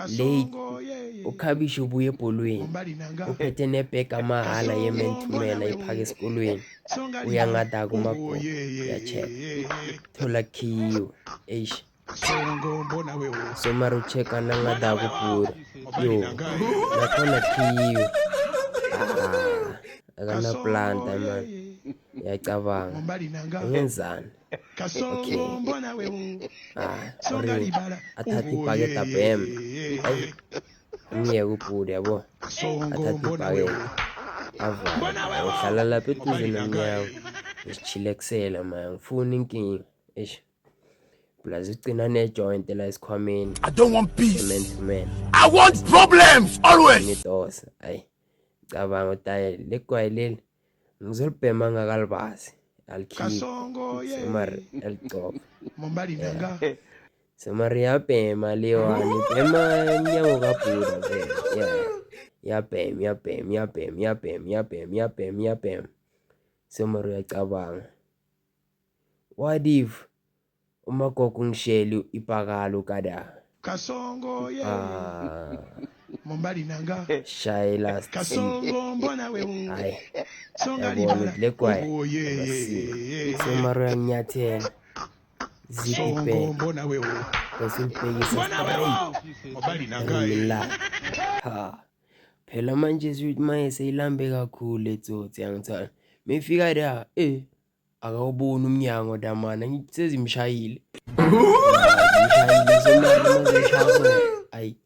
late ukhabishi ubuye ebholweni uphethe nebhega amahala ye-man to man ayiphaka esikolweni uyangadaka umagogo uyacheka thola khiwe eish so mara ucheka nangadaka ubhura yo nakhona khiwe akana planta man yacabanga ngenzani okay sorry athathi ibhakede abhem umyeke ubhuda yabo athathi ibhakede avala uhlala lapha eduze nomnyawo isichilexela man ngifuna inkinga eish plus ugcina ne-joint la esikhwameni. I don't want peace. Man. I want problems always. Ngidosa ayi cabanga utaye legwayi leli ngizolibhema ngakalibazi alikhipha semar eligcoba semar yabhema lewani bhema emnyango kabhuda vele yabhema semar uyacabanga what if umagogo ngisheli ibhakalo kada Mombali nanga shayela kasongo mbona we hayi yabona legwayi semaro yanyathela zipipe mbona we basilibhekisa Mombali nanga ha phela manje sweet maye seyilambe kakhulu letsotsi yangithana mefika la akawubona umnyango damana ngisezimshayile ayi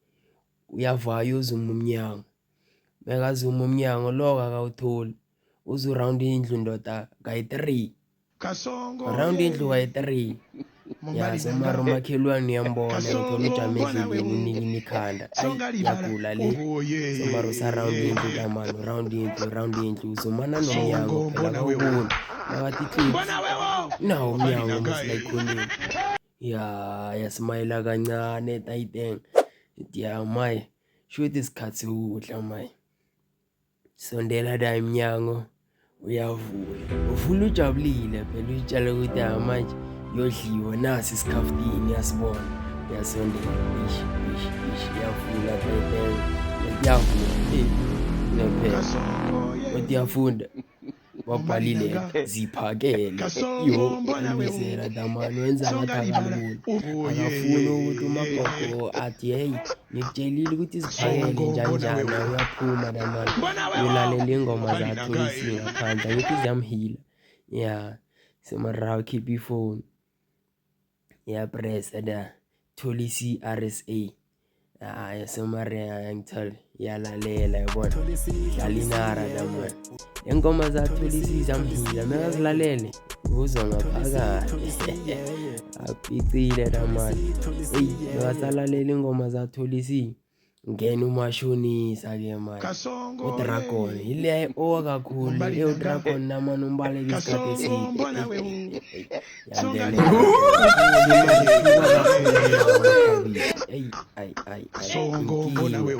uyavaya uzuma umnyango bekazuma umnyango lo akawutholi uzu round indlu ndoda kayi3 round indlu kayi3 yazi mara umakhelwane yambona ngithola ujame endlini unikini ikhanda yagula le somara usaround indlu damana round indlu uzumana nomnyango phela kawuboni nakathi clip nawo umnyango masilayikhonini yasimayela kancane tayiteng ya maye shothi isikhathi ukudla maye sondela la iminyango uvula ujabulile phela uyitshela ukuthi manje yodliwa nasi isikhaftini yasibona yasondela ish yavula tayiteng yavula nephela yafunda wabhalile ziphakele yo alibisela damani wenza ngathakabulu akafuna ukuthi umagogo athi hey ngikutshelile ukuthi ziphakele njani uyaphuma damani uyolalela ingoma zaTholisi ngaphandle ngithi ziyamhila semara keep ifone press da Tholisi RSA semara ngithole yalalela yabona dalinara damani ingoma zaTholisi zamhila makazilalele uzwa ngaphakathi apicile damani wasalalela ingoma zaTholisi ngena umashonisa ke manje uDragon ile kakhulu le uDragon namani umbaleki isikhathi eside ay songo mbona we